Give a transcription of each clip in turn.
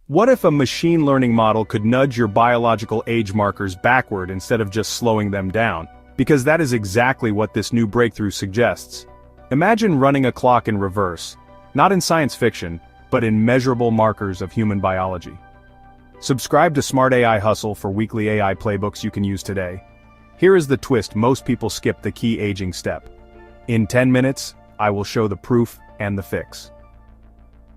What if a machine learning model could nudge your biological age markers backward instead of just slowing them down? Because that is exactly what this new breakthrough suggests. Imagine running a clock in reverse, not in science fiction, but in measurable markers of human biology. Subscribe to Smart AI Hustle for weekly AI playbooks you can use today. Here is the twist: most people skip the key aging step. In 10 minutes, I will show the proof and the fix.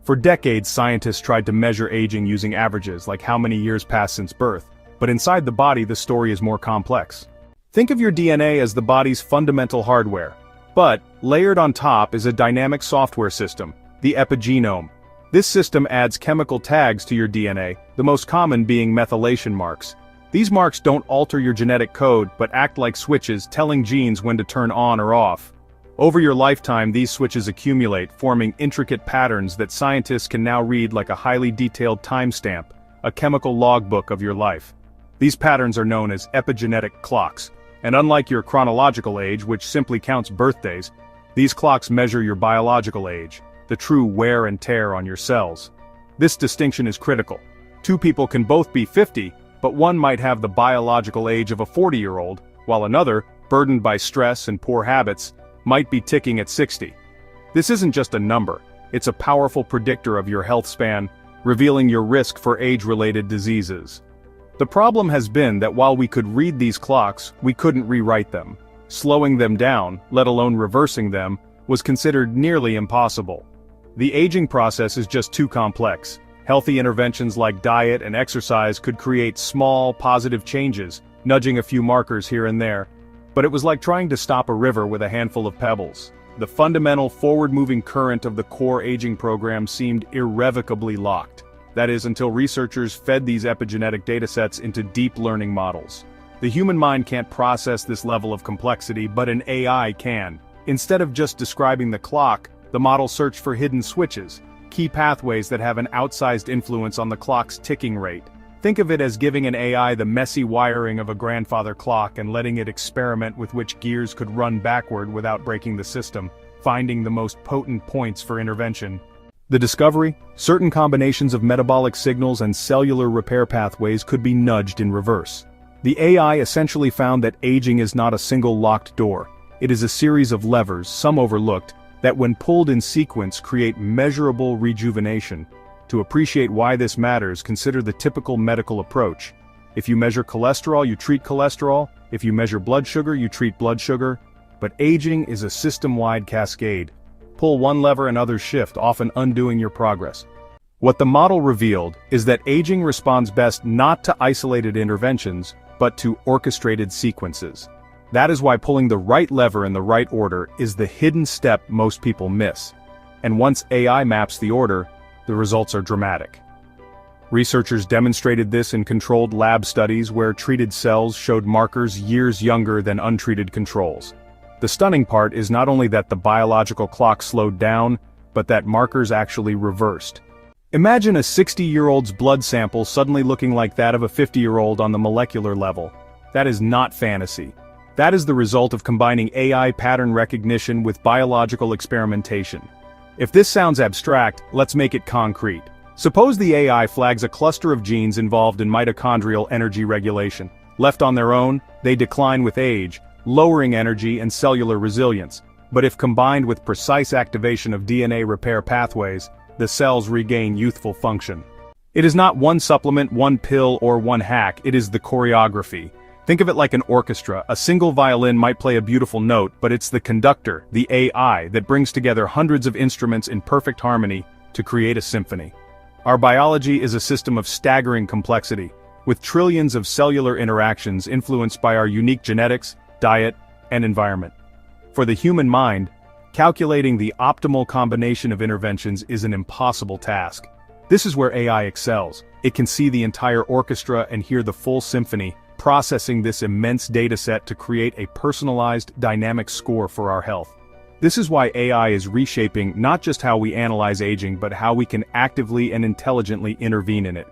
For decades, scientists tried to measure aging using averages, like how many years passed since birth. But inside the body, the story is more complex. Think of your DNA as the body's fundamental hardware. But, layered on top is a dynamic software system, the epigenome. This system adds chemical tags to your DNA, the most common being methylation marks. These marks don't alter your genetic code, but act like switches telling genes when to turn on or off. Over your lifetime, these switches accumulate, forming intricate patterns that scientists can now read like a highly detailed timestamp, a chemical logbook of your life. These patterns are known as epigenetic clocks, and unlike your chronological age, which simply counts birthdays, these clocks measure your biological age, the true wear and tear on your cells. This distinction is critical. Two people can both be 50, but one might have the biological age of a 40-year-old, while another, burdened by stress and poor habits, might be ticking at 60. This isn't just a number, it's a powerful predictor of your health span, revealing your risk for age-related diseases. The problem has been that while we could read these clocks, we couldn't rewrite them. Slowing them down, let alone reversing them, was considered nearly impossible. The aging process is just too complex. Healthy interventions like diet and exercise could create small, positive changes, nudging a few markers here and there. But it was like trying to stop a river with a handful of pebbles. The fundamental forward-moving current of the core aging program seemed irrevocably locked. That is, until researchers fed these epigenetic datasets into deep learning models. The human mind can't process this level of complexity, but an AI can. Instead of just describing the clock, the model searched for hidden switches, key pathways that have an outsized influence on the clock's ticking rate. Think of it as giving an AI the messy wiring of a grandfather clock and letting it experiment with which gears could run backward without breaking the system, finding the most potent points for intervention. The discovery? Certain combinations of metabolic signals and cellular repair pathways could be nudged in reverse. The AI essentially found that aging is not a single locked door. It is a series of levers, some overlooked, that when pulled in sequence create measurable rejuvenation. To appreciate why this matters, consider the typical medical approach. If you measure cholesterol, you treat cholesterol. If you measure blood sugar, you treat blood sugar. But aging is a system-wide cascade. Pull one lever and others shift, often undoing your progress. What the model revealed is that aging responds best not to isolated interventions, but to orchestrated sequences. That is why pulling the right lever in the right order is the hidden step most people miss. And once AI maps the order, the results are dramatic. Researchers demonstrated this in controlled lab studies where treated cells showed markers years younger than untreated controls. The stunning part is not only that the biological clock slowed down, but that markers actually reversed. Imagine a 60-year-old's blood sample suddenly looking like that of a 50-year-old on the molecular level. That is not fantasy. That is the result of combining AI pattern recognition with biological experimentation. If this sounds abstract, let's make it concrete. Suppose the AI flags a cluster of genes involved in mitochondrial energy regulation. Left on their own, they decline with age, lowering energy and cellular resilience. But if combined with precise activation of DNA repair pathways, the cells regain youthful function. It is not one supplement, one pill, or one hack, it is the choreography. Think of it like an orchestra. A single violin might play a beautiful note, but it's the conductor, the AI, that brings together hundreds of instruments in perfect harmony to create a symphony. Our biology is a system of staggering complexity, with trillions of cellular interactions influenced by our unique genetics, diet, and environment. For the human mind, calculating the optimal combination of interventions is an impossible task. This is where AI excels. It can see the entire orchestra and hear the full symphony, processing this immense dataset to create a personalized, dynamic score for our health. This is why AI is reshaping not just how we analyze aging, but how we can actively and intelligently intervene in it.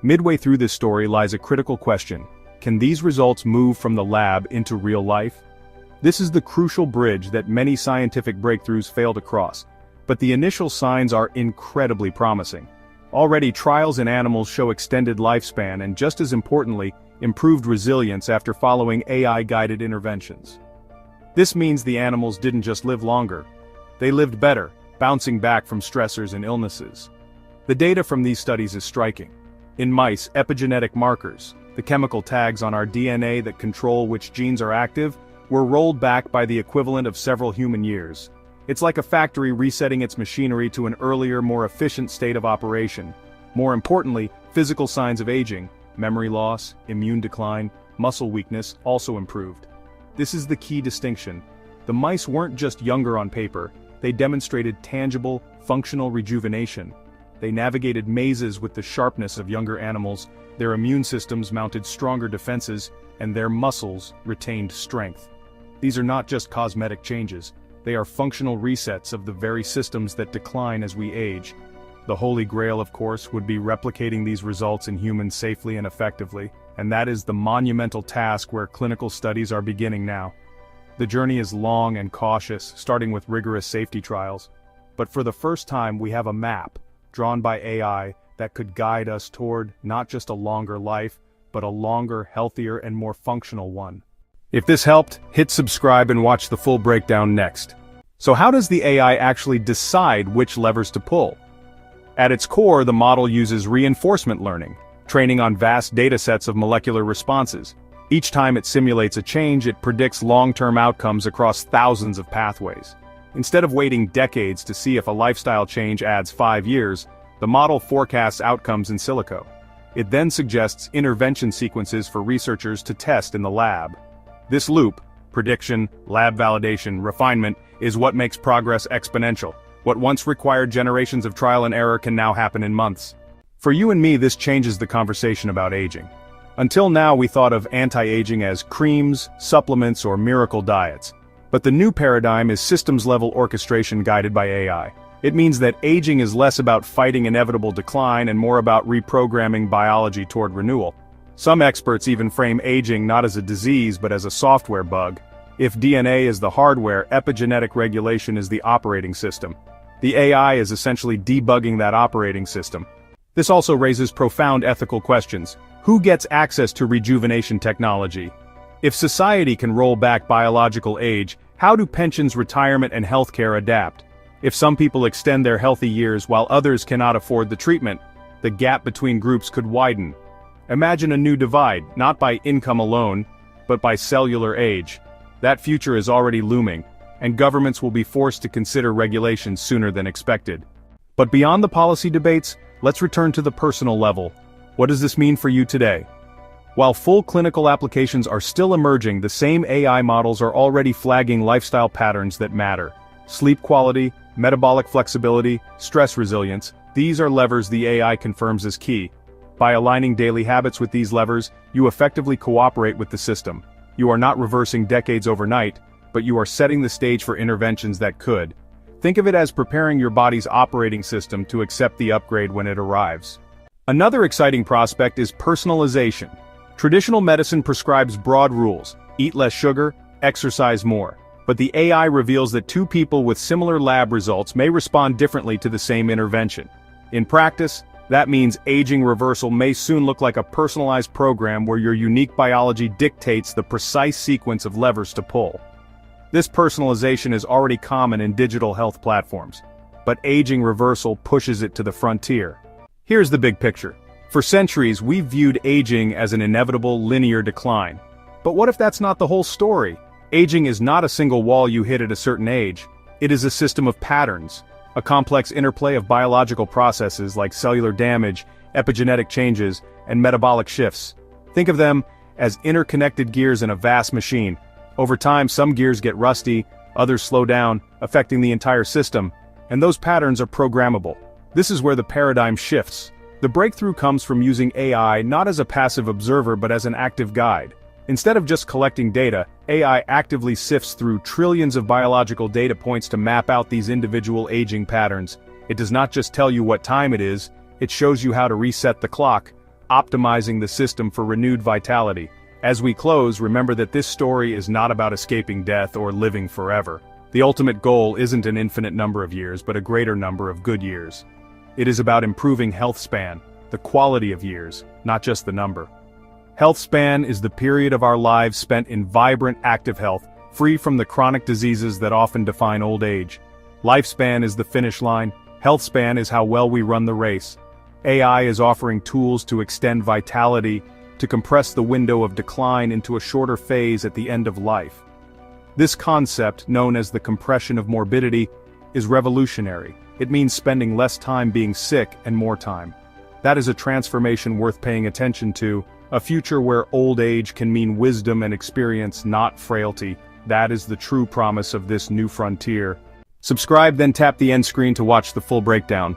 Midway through this story lies a critical question: can these results move from the lab into real life? This is the crucial bridge that many scientific breakthroughs fail to cross, but the initial signs are incredibly promising. Already, trials in animals show extended lifespan and, just as importantly, improved resilience after following AI-guided interventions. This means the animals didn't just live longer. They lived better, bouncing back from stressors and illnesses. The data from these studies is striking. In mice, epigenetic markers, the chemical tags on our DNA that control which genes are active, were rolled back by the equivalent of several human years. It's like a factory resetting its machinery to an earlier, more efficient state of operation. More importantly, physical signs of aging, memory loss, immune decline, muscle weakness, also improved. This is the key distinction. The mice weren't just younger on paper, they demonstrated tangible, functional rejuvenation. They navigated mazes with the sharpness of younger animals, their immune systems mounted stronger defenses, and their muscles retained strength. These are not just cosmetic changes. They are functional resets of the very systems that decline as we age. The holy grail, of course, would be replicating these results in humans safely and effectively, and that is the monumental task where clinical studies are beginning now. The journey is long and cautious, starting with rigorous safety trials. But for the first time, we have a map, drawn by AI, that could guide us toward not just a longer life, but a longer, healthier, and more functional one. If this helped, hit subscribe and watch the full breakdown next. So how does the AI actually decide which levers to pull? At its core, the model uses reinforcement learning, training on vast datasets of molecular responses. Each time it simulates a change, it predicts long-term outcomes across thousands of pathways. Instead of waiting decades to see if a lifestyle change adds 5 years, the model forecasts outcomes in silico. It then suggests intervention sequences for researchers to test in the lab. This loop, prediction, lab validation, refinement, is what makes progress exponential. What once required generations of trial and error can now happen in months. For you and me, this changes the conversation about aging. Until now, we thought of anti-aging as creams, supplements, or miracle diets. But the new paradigm is systems-level orchestration guided by AI. It means that aging is less about fighting inevitable decline and more about reprogramming biology toward renewal. Some experts even frame aging not as a disease but as a software bug. If DNA is the hardware, epigenetic regulation is the operating system. The AI is essentially debugging that operating system. This also raises profound ethical questions. Who gets access to rejuvenation technology? If society can roll back biological age, how do pensions, retirement, and healthcare adapt? If some people extend their healthy years while others cannot afford the treatment, the gap between groups could widen. Imagine a new divide, not by income alone, but by cellular age. That future is already looming, and governments will be forced to consider regulations sooner than expected. But beyond the policy debates, let's return to the personal level. What does this mean for you today? While full clinical applications are still emerging, the same AI models are already flagging lifestyle patterns that matter. Sleep quality, metabolic flexibility, stress resilience, these are levers the AI confirms as key. By aligning daily habits with these levers, you effectively cooperate with the system. You are not reversing decades overnight, but you are setting the stage for interventions that could. Think of it as preparing your body's operating system to accept the upgrade when it arrives. Another exciting prospect is personalization. Traditional medicine prescribes broad rules: eat less sugar, exercise more. But the AI reveals that two people with similar lab results may respond differently to the same intervention. In practice, that means aging reversal may soon look like a personalized program where your unique biology dictates the precise sequence of levers to pull. This personalization is already common in digital health platforms, but aging reversal pushes it to the frontier. Here's the big picture. For centuries, we've viewed aging as an inevitable linear decline. But what if that's not the whole story? Aging is not a single wall you hit at a certain age. It is a system of patterns, a complex interplay of biological processes like cellular damage, epigenetic changes, and metabolic shifts. Think of them as interconnected gears in a vast machine. Over time, some gears get rusty, others slow down, affecting the entire system, and those patterns are programmable. This is where the paradigm shifts. The breakthrough comes from using AI not as a passive observer but as an active guide. Instead of just collecting data, AI actively sifts through trillions of biological data points to map out these individual aging patterns. It does not just tell you what time it is, it shows you how to reset the clock, optimizing the system for renewed vitality. As we close, remember that this story is not about escaping death or living forever. The ultimate goal isn't an infinite number of years, but a greater number of good years. It is about improving health span, the quality of years, not just the number. Health span is the period of our lives spent in vibrant, active health, free from the chronic diseases that often define old age. Lifespan is the finish line, health span is how well we run the race. AI is offering tools to extend vitality, to compress the window of decline into a shorter phase at the end of life. This concept, known as the compression of morbidity, is revolutionary. It means spending less time being sick and more time. That is a transformation worth paying attention to, a future where old age can mean wisdom and experience, not frailty. That is the true promise of this new frontier. Subscribe, then tap the end screen to watch the full breakdown.